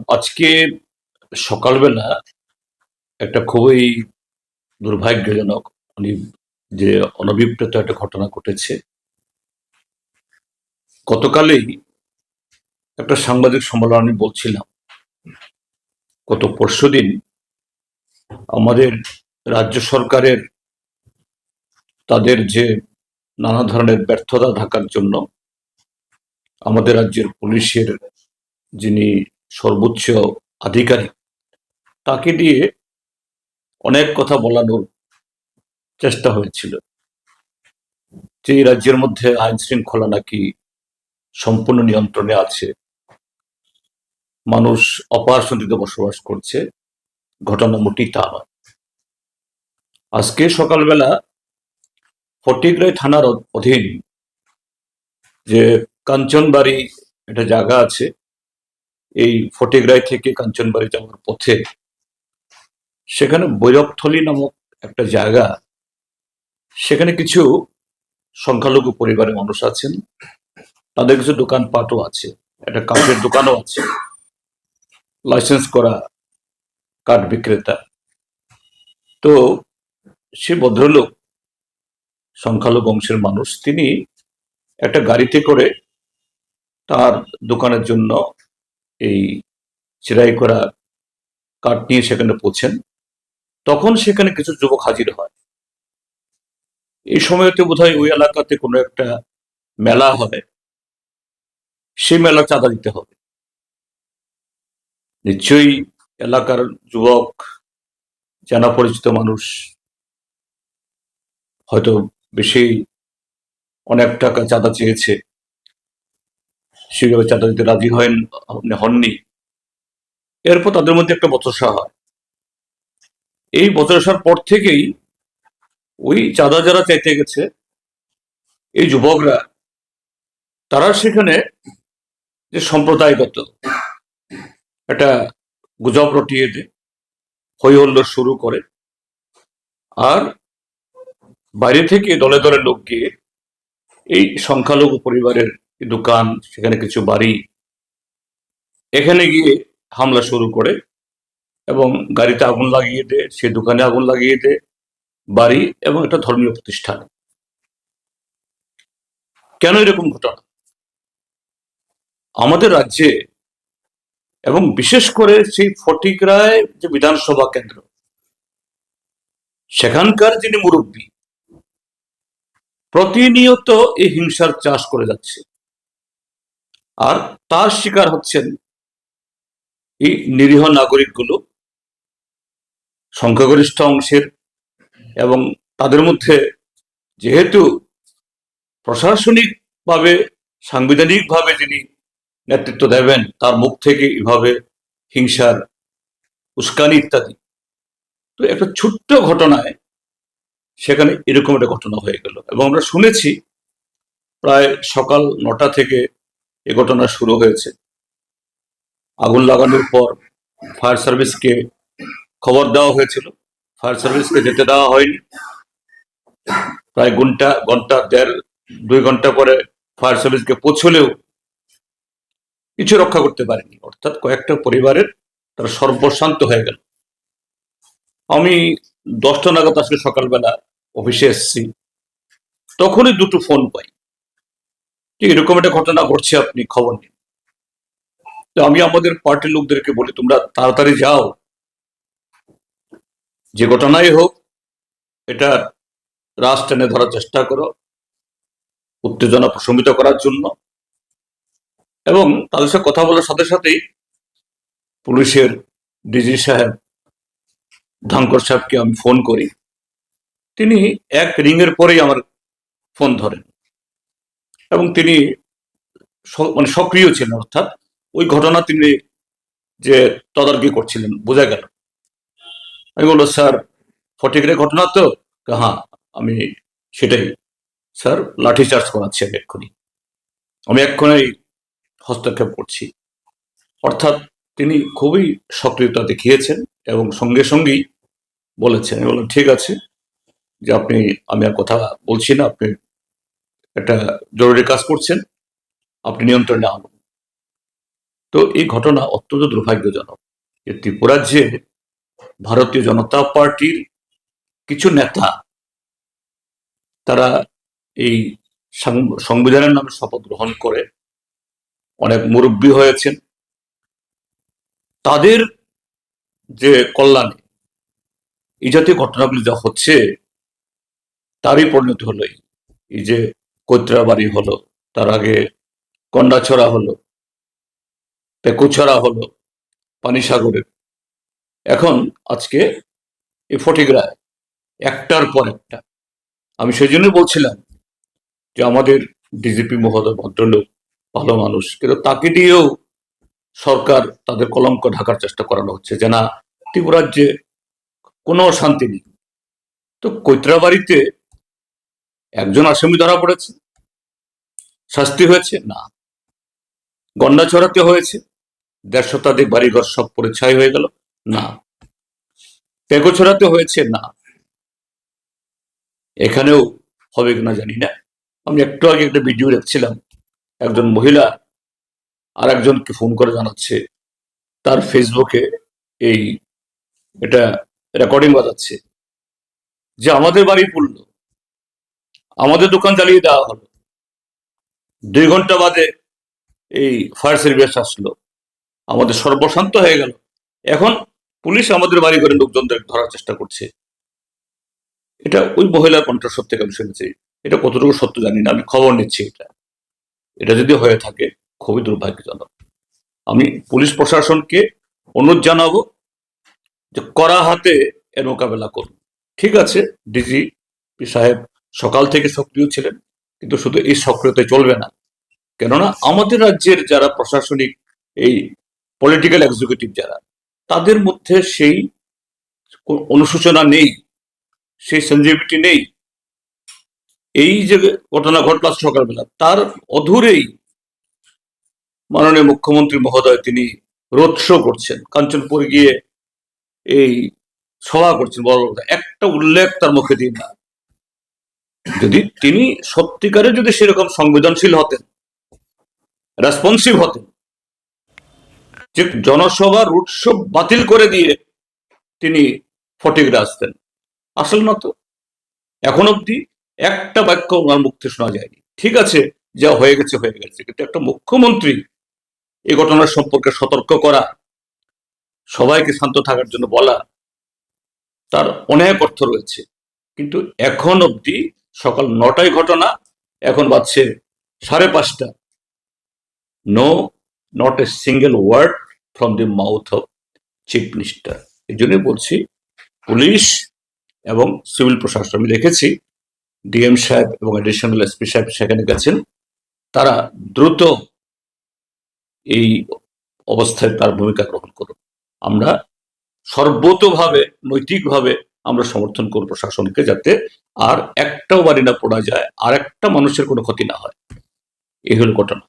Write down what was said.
আজকে সকালবেলা একটা খুবই দুর্ভাগ্যজনক মানে যে অনভিপ্রেত একটা ঘটনা ঘটেছে। গতকালই একটা সাংবাদিক সম্মেলন আমি বলছিলাম, গত পরশুদিন আমাদের রাজ্য সরকারের তাদের যে নানা ধরনের ব্যর্থতা থাকার জন্য আমাদের রাজ্যের পুলিশের যিনি সর্বোচ্চ আধিকারিক তাকে দিয়ে অনেক কথা বলানোর চেষ্টা হয়েছিল যে এই রাজ্যের মধ্যে আইন শৃঙ্খলা নাকি সম্পূর্ণ নিয়ন্ত্রণে আছে, মানুষ অপার শান্তিতে বসবাস করছে। ঘটনা মোটেই তা নয়। আজকে সকালবেলা ফটিকরাই থানার অধীন যে কাঞ্চনবাড়ি একটা জায়গা আছে, এই ফটিকরাই থেকে কাঞ্চনবাড়ি যাওয়ার পথে সেখানে বৈরবথলি নামক একটা জায়গা, সেখানে কিছু সংখ্যালঘু পরিবারের মানুষ আছেন, তাদের কিছু দোকানপাটও আছে, একটা কাঠের দোকানও আছে, লাইসেন্স করা কাঠ বিক্রেতা। তো সে ভদ্রলোক সংখ্যালঘু অংশের মানুষ, তিনি একটা গাড়িতে করে তার দোকানের জন্য এই চিরাই করা কাঠ নিয়ে সেখানে পৌঁছেন। তখন সেখানে কিছু যুবক হাজির হয়। এই সময়তে বোধহয় ওই এলাকাতে কোনো একটা মেলা হয়, সেই মেলা চাঁদা দিতে হবে। নিশ্চয়ই এলাকার যুবক, জানা পরিচিত মানুষ, হয়তো বেশি অনেক টাকা চাঁদা চেয়েছে, সেভাবে চাঁদা দিতে রাজি হননি। এরপর তাদের মধ্যে একটা বচসা হয়। এই বচসার পর থেকেই ওই চাঁদা যারা চাইতে গেছে, এই যুবকরা, তারা সেখানে যে সম্প্রদায়গত একটা গুজব রটিয়ে দেয়, হই হল্লোড় শুরু করে। আর বাইরে থেকে দলে দলে লোক গিয়ে এই সংখ্যালঘু পরিবারের দোকান, সেখানে কিছু বাড়ি, এখানে গিয়ে হামলা শুরু করে এবং গাড়িতে আগুন লাগিয়ে দেয়, সে দোকানে আগুন লাগিয়ে দেয়, বাড়ি এবং একটা ধর্মীয় প্রতিষ্ঠান। কেন এরকম ঘটনা আমাদের রাজ্যে, এবং বিশেষ করে সেই ফটিকরায় যে বিধানসভা কেন্দ্র, সেখানকার যিনি মুরব্বী, প্রতিনিয়ত এই হিংসার চাষ করে যাচ্ছে, আর তার শিকার হচ্ছেন এই নিরীহ নাগরিকগুলো, সংখ্যাগরিষ্ঠ অংশের। এবং তাদের মধ্যে যেহেতু প্রশাসনিকভাবে, সাংবিধানিকভাবে যিনি নেতৃত্ব দেবেন, তার মুখ থেকে এভাবে হিংসার উস্কানি ইত্যাদি, তো একটা ছোট্ট ঘটনায় সেখানে এরকম একটা ঘটনা হয়ে গেল। এবং আমরা শুনেছি প্রায় সকাল 9টা থেকে এ ঘটনা শুরু হয়েছে। আগুন লাগানোর পর ফায়ার সার্ভিসকে খবর দেওয়া হয়েছিল, ফায়ার সার্ভিসকে যেতে দেওয়া হয়নি। প্রায় ঘন্টা 1.5-2 ঘন্টা পরে ফায়ার সার্ভিসকে পৌঁছলেও কিছু রক্ষা করতে পারেনি, অর্থাৎ কয়েকটা পরিবারের তারা সর্বশান্ত হয়ে গেল। আমি 10টা নাগাদ আসলে সকালবেলা অফিসে এসেছি, তখনই দুটো ফোন পাই যে এরকম একটা ঘটনা ঘটছে, আপনি খবর নিন। তো আমি আমাদের পার্টির লোকদেরকে বলি, তোমরা তাড়াতাড়ি যাও, যে ঘটনাই হোক এটা রাশ টেনে ধরার চেষ্টা করো, উত্তেজনা প্রশমিত করার জন্য। এবং তাদের সাথে কথা বলার সাথে সাথেই পুলিশের ডিজি সাহেব, ধানকর সাহেবকে আমি ফোন করি। তিনি এক রিংয়ের পরেই আমার ফোন ধরেন এবং তিনি মানে সক্রিয় ছিলেন, অর্থাৎ ওই ঘটনা তিনি যে তদারকি করছিলেন বোঝা গেল। আমি বললো, স্যার ফটিকের ঘটনা তো? হ্যাঁ, আমি সেটাই স্যার, লাঠিচার্জ করাচ্ছি আমি এক্ষুনি হস্তক্ষেপ করছি। অর্থাৎ তিনি খুবই সক্রিয়তা দেখিয়েছেন এবং সঙ্গে সঙ্গেই বলেছেন। আমি বললাম, ঠিক আছে, যে আমি আর কথা বলছি না, আপনি একটা জরুরি কাজ করছেন, আপনি নিয়ন্ত্রণে আনুন। তো এই ঘটনা অত্যন্ত দুর্ভাগ্যজনক যে ত্রিপুরাজ্যে ভারতীয় জনতা পার্টির কিছু নেতা তারা এই সংবিধানের নামে শপথ গ্রহণ করে অনেক মুরব্বী হয়েছেন, তাদের যে কল্যাণে এই জাতীয় ঘটনাগুলি যা হচ্ছে তারই পরিণতি হলো এই যে কৈত্রাবাড়ি হলো, তার আগে কন্ডাছড়া হলো, পেকুছড়া হলো, পানিসাগরের, এখন আজকে এই ফটিকরায়, একটার পর একটা। আমি সেই জন্যই বলছিলাম যে আমাদের ডিজিপি মহোদয় ভদ্রলোক, ভালো মানুষ, কিন্তু তাকে দিয়েও সরকার তাদের কলঙ্ক ঢাকার চেষ্টা করানো হচ্ছে যে না, ত্রিপুরাজ্যে কোনো শান্তি নেই। তো কৈত্রাবাড়িতে একজন আসামি ধরা পড়েছে, শাস্তি হয়েছে না। গন্ডাছড়াতে হয়েছে, ১৫০ শতাধিক বাড়িঘর সব পরিচ্ছাই হয়ে গেল না। পেগোছড়াতে হয়েছে না। এখানেও হবে কিনা জানি না। আমি একটু আগে একটা ভিডিও দেখছিলাম, একজন মহিলা আর একজনকে ফোন করে জানাচ্ছে তার ফেসবুকে এই এটা রেকর্ডিং বাজাচ্ছে যে আমাদের বাড়ি পুড়লো, আমাদের দোকান জ্বালিয়ে দেওয়া হলো, ২ ঘন্টা বাদে এই ফায়ার সার্ভিস আসলো, আমাদের সর্বশান্ত হয়ে গেল। এখন পুলিশ আমাদের বাড়ি ঘরে লোকজনদের ধরার চেষ্টা করছে। এটা ওই মহিলার কণ্ঠস্বর থেকে আমি শুনেছি। এটা কতটুকু সত্য জানি না, আমি খবর নিচ্ছি। এটা যদি হয়ে থাকে খুবই দুর্ভাগ্যজনক। আমি পুলিশ প্রশাসনকে অনুরোধ জানাবো যে কড়া হাতে এর মোকাবেলা করুন। ঠিক আছে, ডিজিপি সাহেব সকাল থেকে সক্রিয় ছিলেন, কিন্তু শুধু এই সক্রিয়তা চলবে না। কেননা আমাদের রাজ্যের যারা প্রশাসনিক এই পলিটিক্যাল এক্সিকিউটিভ যারা, তাদের মধ্যে সেই অনুশোচনা নেই, সেই সেনজিটিভিটি নেই। এই যে ঘটনা ঘটল সকালবেলা, তার অধুরেই মাননীয় মুখ্যমন্ত্রী মহোদয় তিনি রোড শো করছেন, কাঞ্চনপুর গিয়ে এই সভা করছেন, বড় বড় একটা উল্লেখ তার মুখে দিন না। যদি তিনি সত্যিকারে যদি সেরকম সংবেদনশীল হতেন, রেসপন্সিভ হতেন, যে জনসভা রুট শো বাতিল করে দিয়ে তিনি ফটিকরা আসতেন, আসল না তো। এখন অব্দি একটা বাক্য ওনার মুখ থেকে শোনা যায়নি। ঠিক আছে, যা হয়ে গেছে হয়ে গেছে, কিন্তু একটা মুখ্যমন্ত্রী এই ঘটনার সম্পর্কে সতর্ক করা, সবাইকে শান্ত থাকার জন্য বলা, তার অনেক অর্থ রয়েছে। কিন্তু এখন অব্দি সকাল ৯টায় ঘটনা, এখন বাজছে ৫:৩০। No, not a single word from the mouth of chief minister. এই জন্যই বলছি পুলিশ এবং সিভিল প্রশাসন, আমি দেখেছি ডিএম সাহেব এবং অ্যাডিশনাল এসপি সাহেব সেখানে গেছেন, তারা দ্রুত এই অবস্থায় তার ভূমিকা গ্রহণ করুন। আমরা সর্বতোভাবে নৈতিকভাবে আমরা সমর্থন করব প্রশাসনকে, যাতে আর একটাও বাড়ি না পড়া যায়, আর একটা মানুষের কোনো ক্ষতি না হয়। এই হল ঘটনা।